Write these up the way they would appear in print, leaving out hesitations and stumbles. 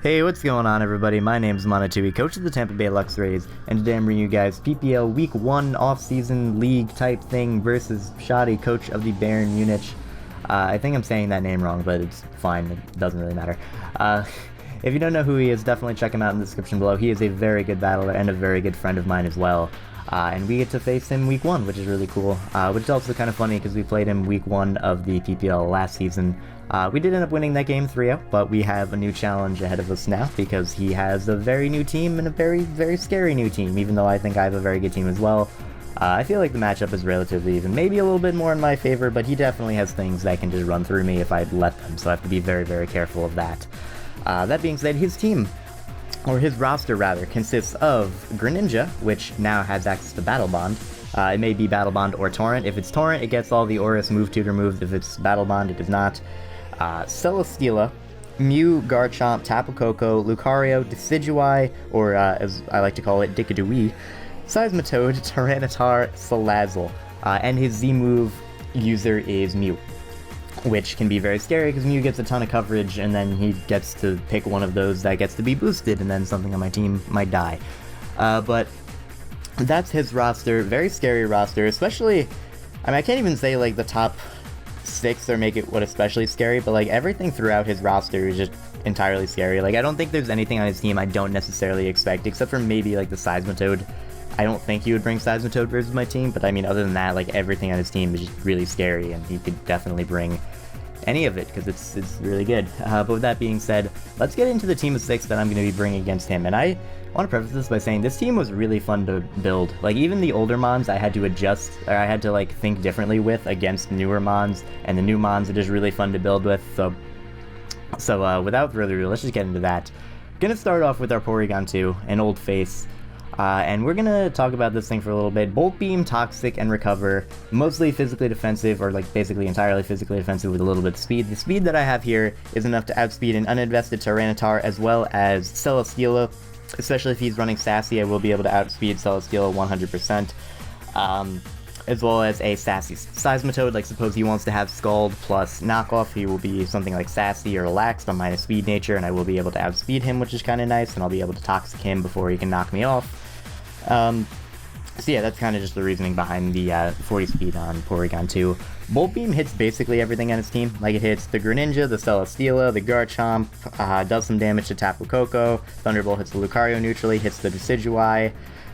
Hey, what's going on, everybody? My name's Monotui, coach of the Tampa Bay Luxrays, and today I'm bringing you guys PPL Week 1 Offseason League type thing versus Schady, coach of the Bayern Mewnich. I think I'm saying that name wrong, but it's fine. It doesn't really matter. If you don't know who he is, definitely check him out in the description below. He is a very good battler and a very good friend of mine as well. And we get to face him Week 1, which is really cool. Which is also kind of funny because we played him Week 1 of the PPL last season. We did end up winning that game 3-0, but we have a new challenge ahead of us now because he has a very new team and a very, very scary new team, even though I think I have a very good team as well. I feel like the matchup is relatively even, maybe a little bit more in my favor, but he definitely has things that can just run through me if I let them, so I have to be very, very careful of that. That being said, his team, or his roster rather, consists of Greninja, which now has access to Battle Bond. It may be Battle Bond or Torrent. If it's Torrent, it gets all the Aurus move tutor moves. If it's Battle Bond, it does not. Celesteela, Mew, Garchomp, Tapu Lele, Lucario, Decidueye, or as I like to call it, Dickadooey, Seismitoad, Tyranitar, Salazzle, and his Z-move user is Mew, which can be very scary because Mew gets a ton of coverage and then he gets to pick one of those that gets to be boosted and then something on my team might die. But that's his roster, very scary roster, especially, I mean, I can't even say like the top 6 or make it what especially scary, but like everything throughout his roster is just entirely scary. Like I don't think there's anything on his team I don't necessarily expect, except for maybe like the Seismitoad. I don't think he would bring Seismitoad versus my team, but I mean other than that, like everything on his team is just really scary, and he could definitely bring any of it because it's really good. But with that being said, let's get into the team of 6 that I'm going to be bringing against him. And I want to preface this by saying this team was really fun to build. Like even the older mons I had to adjust, or I had to like think differently with against newer mons, and the new mons are just really fun to build with. So without further ado, let's just get into that. Gonna start off with our Porygon 2, an old face. And we're gonna talk about this thing for a little bit. Bolt Beam, Toxic, and Recover. Mostly physically defensive, or like basically entirely physically defensive with a little bit of speed. The speed that I have here is enough to outspeed an uninvested Tyranitar as well as Celesteela. Especially if he's running Sassy, I will be able to outspeed Celesteela 100%. As well as a Sassy Seismitoad, like suppose he wants to have Scald plus Knockoff, he will be something like Sassy or Relaxed on minus speed nature, and I will be able to outspeed him, which is kind of nice, and I'll be able to Toxic him before he can knock me off. So yeah, that's kind of just the reasoning behind the 40 speed on Porygon 2. Bolt Beam hits basically everything on his team. Like it hits the Greninja, the Celesteela, the Garchomp, does some damage to Tapu Lele. Thunderbolt hits the Lucario neutrally, hits the Decidueye.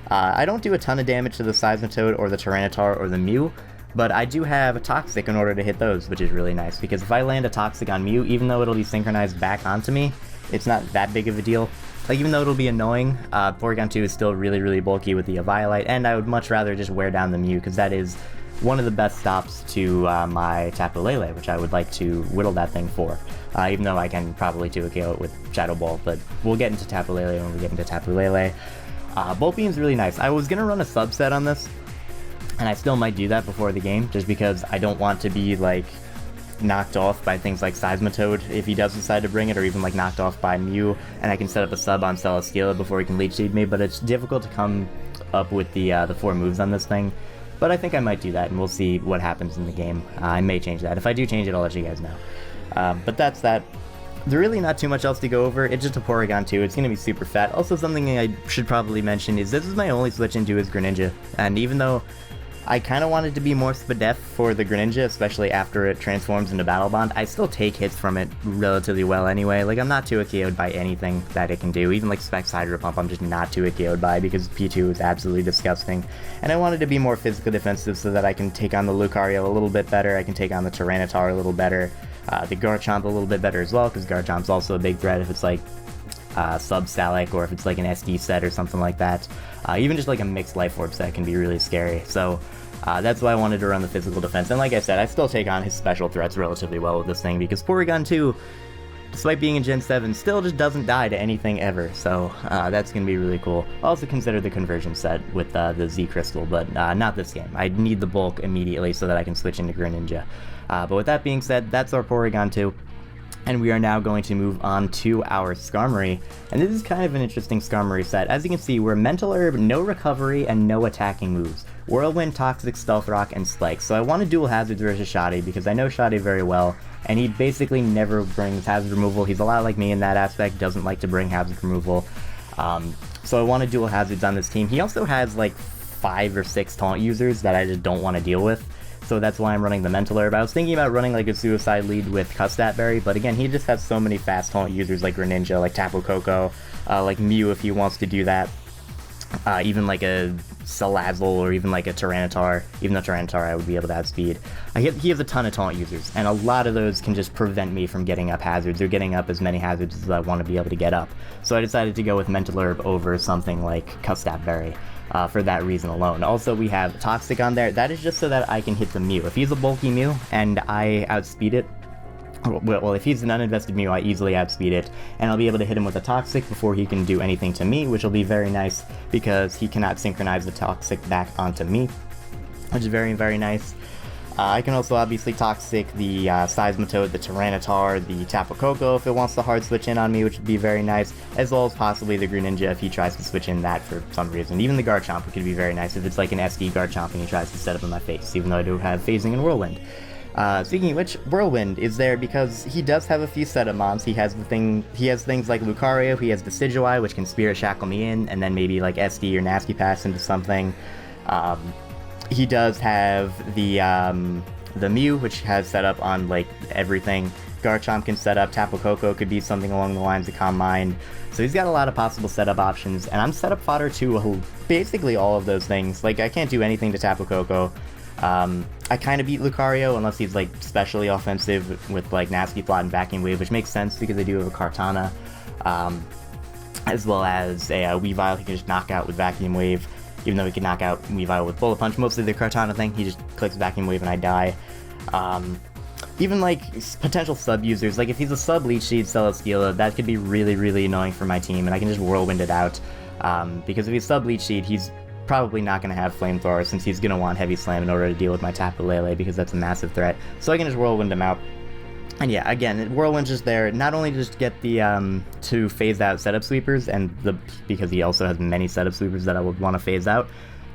I don't do a ton of damage to the Seismitoad or the Tyranitar or the Mew, but I do have a Toxic in order to hit those, which is really nice, because if I land a Toxic on Mew, even though it'll be synchronized back onto me, it's not that big of a deal. Like, even though it'll be annoying, Porygon 2 is still really, really bulky with the Weavile, and I would much rather just wear down the Mew, because that is one of the best stops to my Tapu Lele, which I would like to whittle that thing for. Even though I can probably 2-KO it with Shadow Ball, but we'll get into Tapu Lele when we get into Tapu Lele. Bolt Beam's really nice. I was going to run a subset on this, and I still might do that before the game, just because I don't want to be, like, knocked off by things like Seismitoad if he does decide to bring it, or even like knocked off by Mew, and I can set up a sub on Celesteela before he can Leech Seed me, but it's difficult to come up with the 4 moves on this thing. But I think I might do that, and we'll see what happens in the game. I may change that. If I do change it, I'll let you guys know. But that's that. There's really not too much else to go over. It's just a Porygon 2. It's going to be super fat. Also, something I should probably mention is this is my only switch into his Greninja, and even though I kind of wanted to be more Spadef for the Greninja, especially after it transforms into Battle Bond, I still take hits from it relatively well anyway. Like, I'm not 2-KO'd by anything that it can do. Even like Specs Hydro Pump, I'm just not 2-KO'd by because P2 is absolutely disgusting. And I wanted to be more physically defensive so that I can take on the Lucario a little bit better, I can take on the Tyranitar a little better, the Garchomp a little bit better as well, because Garchomp's also a big threat if it's like Sub-Stalic, or if it's like an SD set or something like that. Even just like a mixed Life Orb set can be really scary. So that's why I wanted to run the physical defense. And like I said, I still take on his special threats relatively well with this thing, because Porygon 2, despite being in Gen 7, still just doesn't die to anything ever. So that's going to be really cool. Also consider the conversion set with the Z Crystal, but not this game. I need the bulk immediately so that I can switch into Greninja. But with that being said, that's our Porygon 2. And we are now going to move on to our Skarmory, and this is kind of an interesting Skarmory set. As you can see, we're Mental Herb, no recovery, and no attacking moves. Whirlwind, Toxic, Stealth Rock, and Spike. So I want to dual hazards versus Schady because I know Schady very well, and he basically never brings hazard removal. He's a lot like me in that aspect, doesn't like to bring hazard removal. So I want to dual hazards on this team. He also has like 5 or 6 taunt users that I just don't want to deal with. So that's why I'm running the Mental Herb. I was thinking about running like a Suicide lead with Custapberry, but again, he just has so many fast taunt users like Greninja, like Tapu Lele, like Mew if he wants to do that. Even like a Salazzle or even like a Tyranitar, even though Tyranitar I would be able to outspeed. He has a ton of taunt users, and a lot of those can just prevent me from getting up hazards or getting up as many hazards as I want to be able to get up. So I decided to go with Mental Herb over something like Custapberry. For that reason alone. Also, we have Toxic on there. That is just so that I can hit the Mew. If he's a bulky Mew and I outspeed it, well, if he's an uninvested Mew, I easily outspeed it, and I'll be able to hit him with a Toxic before he can do anything to me, which will be very nice because he cannot synchronize the Toxic back onto me, which is very, very nice. I can also obviously Toxic the Seismitoad, the Tyranitar, the Tapu Lele if it wants to hard switch in on me, which would be very nice, as well as possibly the Greninja if he tries to switch in that for some reason. Even the Garchomp could be very nice if it's like an SD Garchomp and he tries to set up in my face, even though I do have Phasing and Whirlwind. Speaking of which, Whirlwind is there because he does have a few setup mobs. He has things like Lucario, he has the Decidueye, which can Spirit Shackle me in, and then maybe like SD or Nasty Pass into something. He does have the Mew, which has set up on like everything. Garchomp can set up, Tapu Lele could be something along the lines of Calm Mind. So he's got a lot of possible setup options, and I'm setup fodder to basically all of those things. Like, I can't do anything to Tapu Lele. I kind of beat Lucario unless he's like specially offensive with like Nasty Plot and Vacuum Wave, which makes sense because I do have a Kartana, as well as a Weavile he can just knock out with Vacuum Wave. Even though he can knock out Weavile with Bullet Punch, mostly the Kartana thing, he just clicks Vacuum Wave and I die. Even like potential sub users, like if he's a sub Leech Seed, Celesteela, that could be really, really annoying for my team, and I can just Whirlwind it out. Because if he's sub Leech Seed, he's probably not going to have Flamethrower since he's going to want Heavy Slam in order to deal with my Tapu Lele because that's a massive threat. So I can just Whirlwind him out. And yeah, again, Whirlwind's just there, not only to just get the, to phase out setup sweepers, because he also has many setup sweepers that I would want to phase out,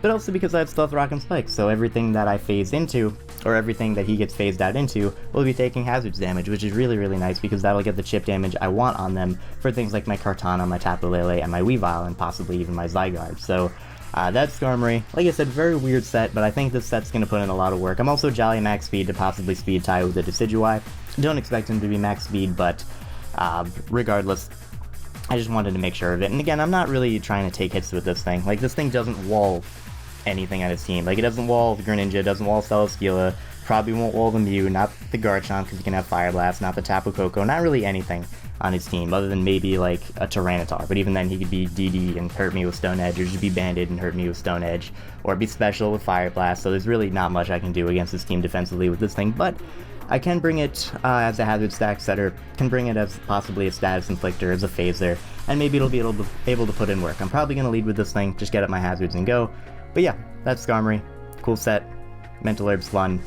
but also because I have Stealth Rock and Spike, so everything that I phase into, or everything that he gets phased out into, will be taking hazards damage, which is really, really nice, because that'll get the chip damage I want on them for things like my Kartana, my Tapu Lele, and my Weavile, and possibly even my Zygarde. So, that's Skarmory. Like I said, very weird set, but I think this set's going to put in a lot of work. I'm also Jolly max speed to possibly speed tie with the Decidueye. Don't expect him to be max speed, but regardless, I just wanted to make sure of it. And again, I'm not really trying to take hits with this thing. Like, this thing doesn't wall anything on his team. Like, it doesn't wall the Greninja, it doesn't wall Celesteela, probably won't wall the Mew, not the Garchomp because he can have Fire Blast, not the Tapu Lele, not really anything on his team, other than maybe like a Tyranitar, but even then he could be DD and hurt me with Stone Edge, or just be Banded and hurt me with Stone Edge, or be Special with Fire Blast, so there's really not much I can do against this team defensively with this thing, but I can bring it as a hazard stack setter, can bring it as possibly a status inflictor, as a phaser, and maybe it'll be able to put in work. I'm probably going to lead with this thing, just get up my hazards and go, but yeah, that's Skarmory, cool set, Mental Herb's fun.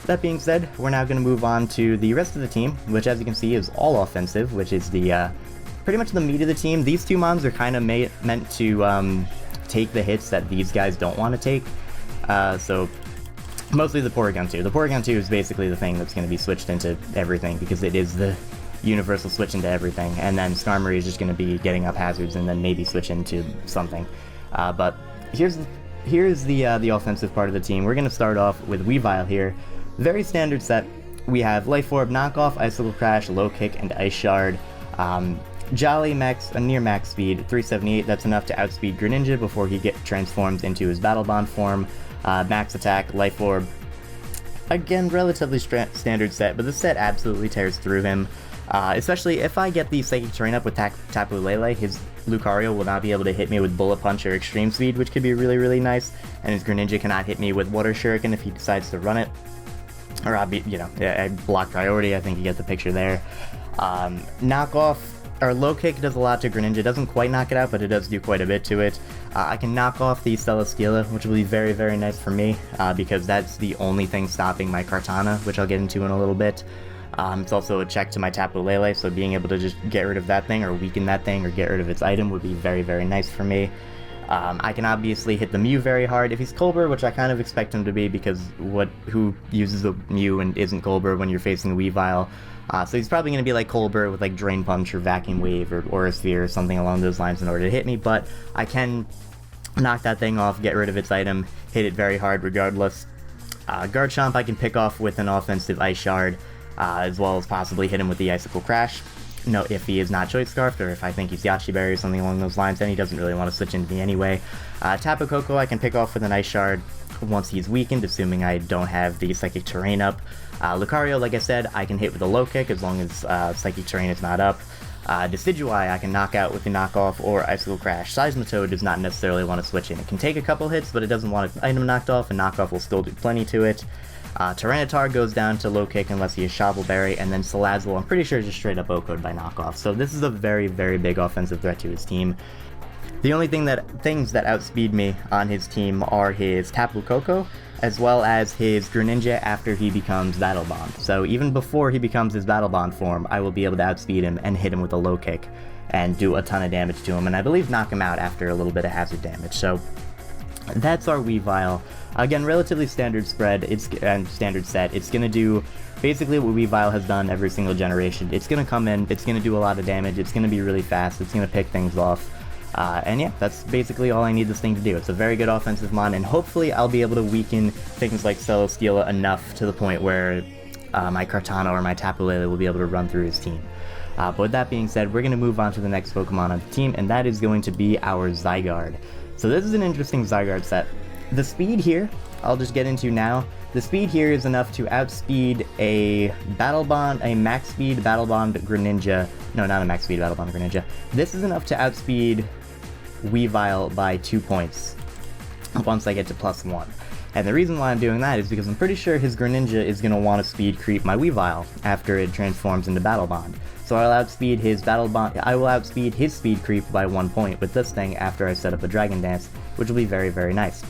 That being said, we're now going to move on to the rest of the team, which as you can see is all offensive, which is the pretty much the meat of the team. These two mobs are kind of meant to take the hits that these guys don't want to take, so mostly the Porygon 2. The Porygon 2 is basically the thing that's going to be switched into everything, because it is the universal switch into everything, and then Skarmory is just going to be getting up hazards and then maybe switch into something. But here's the offensive part of the team. We're going to start off with Weavile here. Very standard set. We have Life Orb, Knockoff, Icicle Crash, Low Kick, and Ice Shard. Jolly max, a near max speed, 378. That's enough to outspeed Greninja before he transforms into his Battle Bond form. Max attack, Life Orb. Again, relatively standard set, but this set absolutely tears through him. Especially if I get the Psychic Terrain up with Tapu Lele, his Lucario will not be able to hit me with Bullet Punch or Extreme Speed, which could be really, really nice. And his Greninja cannot hit me with Water Shuriken if he decides to run it. Or I'll be, I block priority, I think you get the picture there. Knockoff, or Low Kick does a lot to Greninja, doesn't quite knock it out, but it does do quite a bit to it. I can knock off the Celesteela, which will be very, very nice for me, because that's the only thing stopping my Kartana, which I'll get into in a little bit. It's also a check to my Tapu Lele, so being able to just get rid of that thing or weaken that thing or get rid of its item would be very, very nice for me. I can obviously hit the Mew very hard if he's Colbur, which I kind of expect him to be because who uses the Mew and isn't Colbur when you're facing Weavile? So he's probably going to be like Colbur with like Drain Punch or Vacuum Wave or Aura Sphere or something along those lines in order to hit me, but I can knock that thing off, get rid of its item, hit it very hard regardless. Garchomp I can pick off with an offensive Ice Shard, as well as possibly hit him with the Icicle Crash. No, if he is not Choice Scarfed, or if I think he's Yashi Berry or something along those lines, then he doesn't really want to switch into me anyway. Tapu Koko I can pick off with an Ice Shard once he's weakened, assuming I don't have the Psychic Terrain up. Lucario, like I said, I can hit with a Low Kick as long as Psychic Terrain is not up. Decidueye I can knock out with the Knockoff or Icicle Crash. Seismitoad does not necessarily want to switch in. It can take a couple hits, but it doesn't want its item knocked off, and Knockoff will still do plenty to it. Tyranitar goes down to Low Kick unless he is Shovel Berry, and then Salazzle I'm pretty sure just straight up OHKO'd by Knockoff. So this is a very, very big offensive threat to his team. The only things that outspeed me on his team are his Tapu Koko, as well as his Greninja after he becomes Battle Bond. So even before he becomes his Battle Bond form, I will be able to outspeed him and hit him with a Low Kick and do a ton of damage to him, and I believe knock him out after a little bit of hazard damage. So that's our Weavile. Again, relatively standard spread and standard set. It's going to do basically what Weavile has done every single generation. It's going to come in, it's going to do a lot of damage, it's going to be really fast, it's going to pick things off. And yeah, that's basically all I need this thing to do. It's a very good offensive mon, and hopefully I'll be able to weaken things like Celesteela enough to the point where my Kartana or my Tapu Lele will be able to run through his team. But with that being said, we're going to move on to the next Pokemon on the team, and that is going to be our Zygarde. So this is an interesting Zygarde set. The speed here, I'll just get into now. The speed here is enough to outspeed a max speed Battle Bond Greninja. No, not a max speed Battle Bond Greninja. This is enough to outspeed Weavile by 2 points once I get to +1. And the reason why I'm doing that is because I'm pretty sure his Greninja is going to want to speed creep my Weavile after it transforms into Battle Bond. So I will outspeed his speed creep by 1 point with this thing after I set up a Dragon Dance, which will be very, very nice.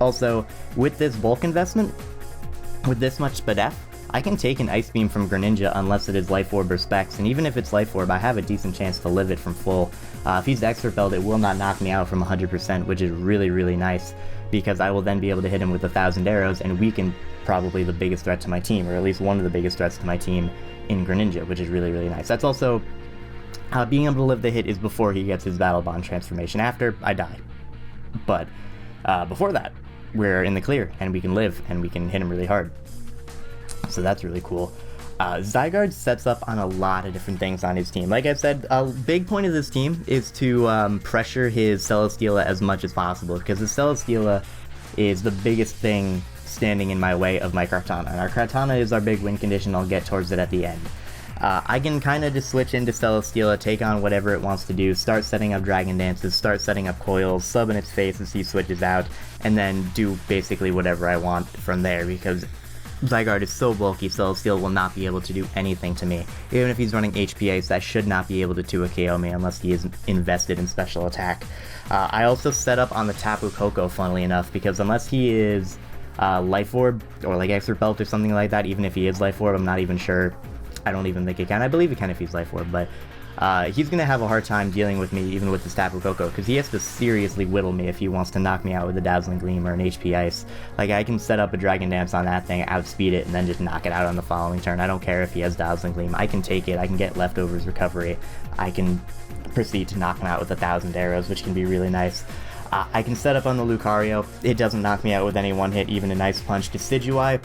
Also, with this bulk investment, with this much Spadef, I can take an Ice Beam from Greninja unless it is Life Orb or Specs, and even if it's Life Orb, I have a decent chance to live it from full. If he's Extra Repelled, it will not knock me out from 100%, which is really, really nice, because I will then be able to hit him with 1,000 arrows and weaken probably the biggest threat to my team, or at least one of the biggest threats to my team in Greninja, which is really, really nice. That's also, being able to live the hit is before he gets his Battle Bond transformation. After, I die. But before that, we're in the clear, and we can live, and we can hit him really hard. So that's really cool. Zygarde sets up on a lot of different things on his team. Like I said, a big point of this team is to pressure his Celesteela as much as possible, because his Celesteela is the biggest thing standing in my way of my Kartana, and our Kartana is our big win condition. I'll get towards it at the end. I can kind of just switch into Celesteela, take on whatever it wants to do, start setting up Dragon Dances, start setting up coils, sub in its face as he switches out, and then do basically whatever I want from there, because Zygarde is so bulky, Celesteela will not be able to do anything to me. Even if he's running HP Ice, that should not be able to 2 KO me unless he is invested in special attack. I also set up on the Tapu Koko, funnily enough, because unless he is Life Orb, or like Extra Belt or something like that, even if he is Life Orb, I'm not even sure. I don't even think it can. I believe it can if he's Life Orb, but he's going to have a hard time dealing with me, even with this Tapu Koko, because he has to seriously whittle me if he wants to knock me out with a Dazzling Gleam or an HP Ice. Like, I can set up a Dragon Dance on that thing, outspeed it, and then just knock it out on the following turn. I don't care if he has Dazzling Gleam. I can take it. I can get Leftovers Recovery. I can proceed to knock him out with 1,000 arrows, which can be really nice. I can set up on the Lucario. It doesn't knock me out with any one hit, even a Nice Punch. Decidueye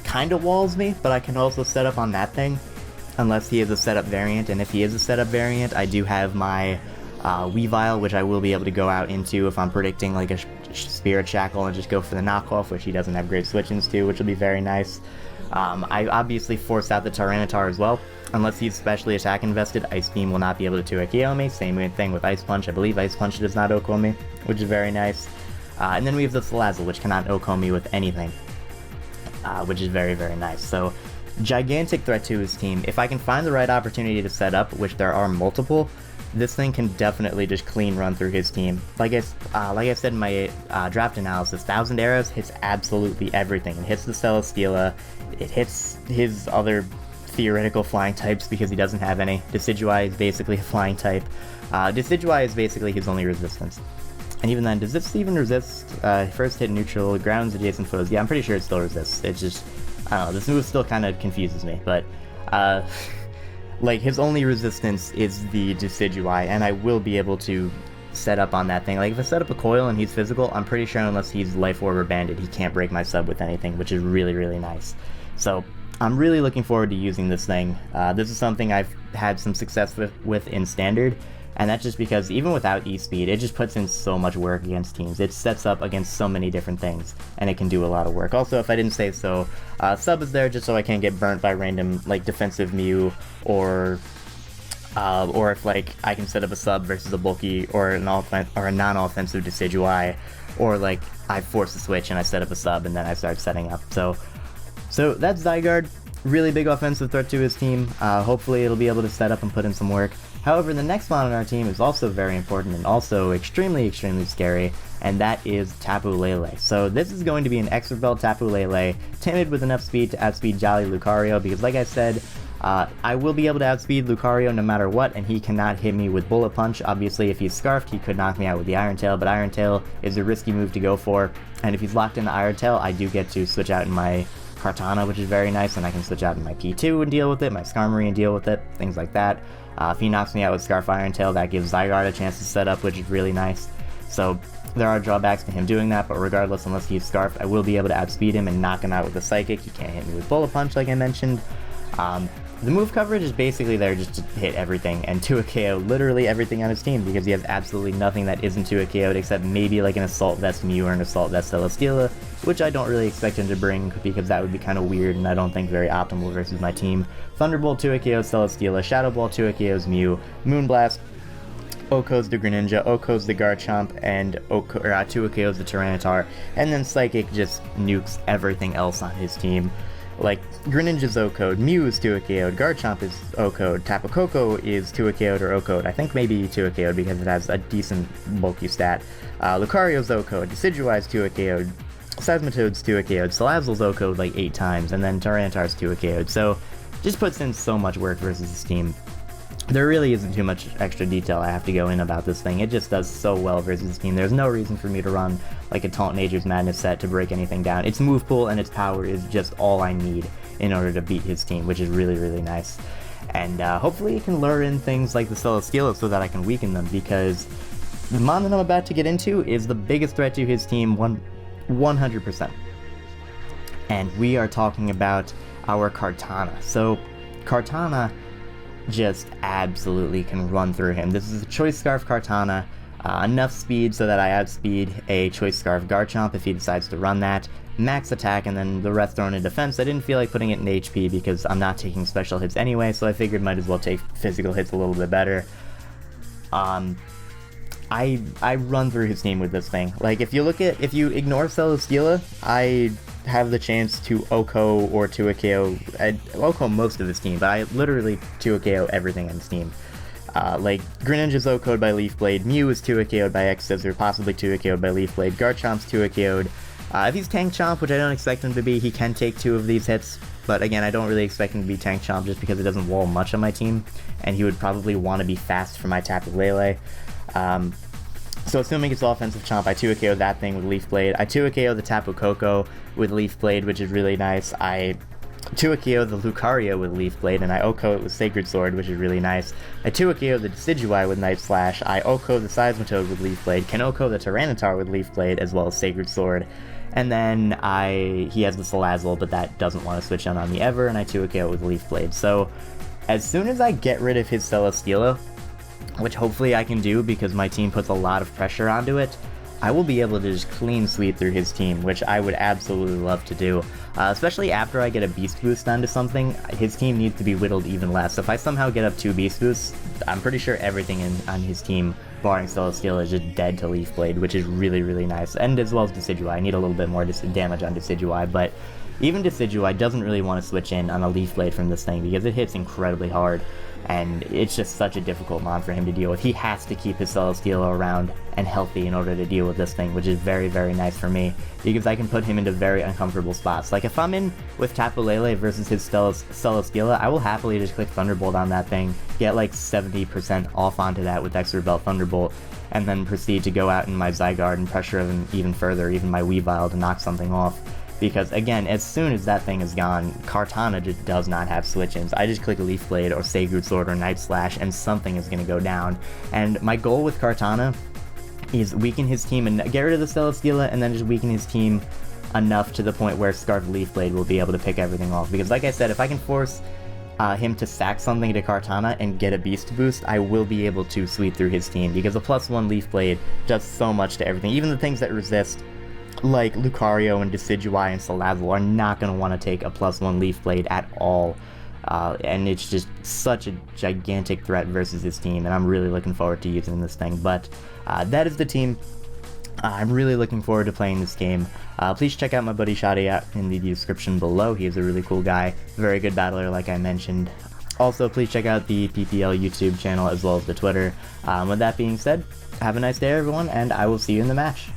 kind of walls me, but I can also set up on that thing, unless he is a setup variant, and if he is a setup variant, I do have my Weavile, which I will be able to go out into if I'm predicting like a Spirit Shackle and just go for the knockoff, which he doesn't have great switch-ins to, which will be very nice. I obviously force out the Tyranitar as well. Unless he's specially attack invested, Ice Beam will not be able to 2 KO me. Same thing with Ice Punch. I believe Ice Punch does not OHKO me, which is very nice. And then we have the Salazzle, which cannot OHKO me with anything, which is very, very nice. So, gigantic threat to his team. If I can find the right opportunity to set up, which there are multiple, this thing can definitely just clean run through his team. Like I said in my draft analysis, 1,000 arrows hits absolutely everything. It hits the Celesteela, it hits his other theoretical flying types because he doesn't have any. Decidueye is basically a flying type. Decidueye is basically his only resistance. And even then, does this even resist first hit neutral, grounds adjacent foes? Yeah, I'm pretty sure it still resists. It's just, I don't know, this move still kind of confuses me, but like, his only resistance is the Decidueye, and I will be able to set up on that thing. Like, if I set up a coil and he's physical, I'm pretty sure unless he's Life Orb or Banded, he can't break my sub with anything, which is really, really nice. So, I'm really looking forward to using this thing. This is something I've had some success with in Standard, and that's just because even without E-Speed, it just puts in so much work against teams. It sets up against so many different things, and it can do a lot of work. Also, if I didn't say so, sub is there just so I can't get burnt by random, like, defensive Mew, or if, like, I can set up a sub versus a bulky, or a non-offensive Decidueye, or, like, I force a switch and I set up a sub and then I start setting up. So that's Zygarde. Really big offensive threat to his team. Hopefully it'll be able to set up and put in some work. However, the next mon on our team is also very important and also extremely, extremely scary, and that is Tapu Lele. So this is going to be an extra belt Tapu Lele, timid with enough speed to outspeed Jolly Lucario, because like I said, I will be able to outspeed Lucario no matter what, and he cannot hit me with Bullet Punch. Obviously, if he's Scarfed, he could knock me out with the Iron Tail, but Iron Tail is a risky move to go for, and if he's locked into Iron Tail, I do get to switch out in my Kartana, which is very nice, and I can switch out in my P2 and deal with it, my Skarmory and deal with it, things like that. If he knocks me out with Scarf Iron Tail, that gives Zygarde a chance to set up, which is really nice. So there are drawbacks to him doing that, but regardless, unless he's Scarfed, I will be able to outspeed him and knock him out with a Psychic. He can't hit me with Bullet Punch, like I mentioned. The move coverage is basically there just to hit everything, and 2 KO literally everything on his team, because he has absolutely nothing that isn't 2 KO'd except maybe like an Assault Vest Mew or an Assault Vest Celesteela, which I don't really expect him to bring, because that would be kind of weird and I don't think very optimal versus my team. Thunderbolt 2 KO's Celesteela, Shadow Ball 2 KO's Mew, Moonblast OHKO's the Greninja, OHKO's the Garchomp, and 2 KO's the Tyranitar, and then Psychic just nukes everything else on his team. Like, Greninja's OHKO'd, Mew is 2 KO'd, Garchomp is OHKO'd, Tapu Koko is 2 KO'd or OHKO'd. I think maybe 2 KO'd because it has a decent bulky stat. Lucario's OHKO'd, Decidueye's 2 KO'd, Seismitoad's 2 KO'd, Salazzle's OHKO'd like 8 times, and then Tyranitar's 2 KO'd. So, just puts in so much work versus his team. There really isn't too much extra detail I have to go in about this thing. It just does so well versus his team. There's no reason for me to run like a Taunt Nature's Madness set to break anything down. Its move pool and its power is just all I need in order to beat his team, which is really, really nice. And hopefully it can lure in things like the Celesteela so that I can weaken them, because the mon that I'm about to get into is the biggest threat to his team 100%. And we are talking about our Kartana. So, Kartana just absolutely can run through him. This is a Choice Scarf Kartana, enough speed so that I outspeed a Choice Scarf Garchomp if he decides to run that, max attack, and then the rest thrown in defense. I didn't feel like putting it in HP because I'm not taking special hits anyway, so I figured might as well take physical hits a little bit better. I run through his team with this thing. Like, if you ignore Celesteela, I have the chance to OHKO or 2 KO. I OHKO most of his team, but I literally 2 KO everything on his team. Like, Greninja's OHKO'd by Leaf Blade, Mew is 2 KO'd by X-Scissor, possibly 2 KO'd by Leaf Blade, Garchomp's 2 KO'd. If he's Tank Chomp, which I don't expect him to be, he can take 2 of these hits, but again, I don't really expect him to be Tank Chomp just because it doesn't wall much on my team, and he would probably want to be fast for my Tapu Lele. So assuming it's offensive Chomp, I 2 KO that thing with Leaf Blade. I 2 KO the Tapu Koko with Leaf Blade, which is really nice. I 2 KO the Lucario with Leaf Blade, and I OHKO it with Sacred Sword, which is really nice. I 2 KO the Decidueye with Night Slash. I OHKO the Seismitoad with Leaf Blade. Can OHKO the Tyranitar with Leaf Blade, as well as Sacred Sword. And then he has the Salazzle, but that doesn't want to switch out on me ever, and I 2 KO with Leaf Blade. So as soon as I get rid of his Celesteela, which hopefully I can do because my team puts a lot of pressure onto it, I will be able to just clean sweep through his team, which I would absolutely love to do. Especially after I get a Beast Boost onto something, his team needs to be whittled even less. So if I somehow get up 2 Beast Boosts, I'm pretty sure everything on his team, barring Celesteela, is just dead to Leaf Blade, which is really, really nice. And as well as Decidueye. I need a little bit more damage on Decidueye, but even Decidueye doesn't really want to switch in on a Leaf Blade from this thing because it hits incredibly hard. and it's just such a difficult mon for him to deal with. He has to keep his Celesteela around and healthy in order to deal with this thing, which is very, very nice for me, because I can put him into very uncomfortable spots. Like, if I'm in with Tapu Lele versus his Celesteela, I will happily just click Thunderbolt on that thing, get like 70% off onto that with Extra Belt Thunderbolt, and then proceed to go out in my Zygarde and pressure him even further, even my Weavile, to knock something off. Because, again, as soon as that thing is gone, Kartana just does not have switch-ins. I just click Leaf Blade or Sacred Sword or Night Slash, and something is going to go down. And my goal with Kartana is weaken his team and get rid of the Celesteela, and then just weaken his team enough to the point where Scarf Leaf Blade will be able to pick everything off. Because, like I said, if I can force him to sack something to Kartana and get a Beast Boost, I will be able to sweep through his team, because a +1 Leaf Blade does so much to everything. Even the things that resist, like Lucario and Decidueye and Salazzle, are not going to want to take a +1 Leaf Blade at all. And it's just such a gigantic threat versus his team, and I'm really looking forward to using this thing. But that is the team. I'm really looking forward to playing this game. Please check out my buddy Schady out in the description below. He is a really cool guy, very good battler like I mentioned. Also, please check out the PPL YouTube channel as well as the Twitter. With that being said, have a nice day everyone, and I will see you in the match.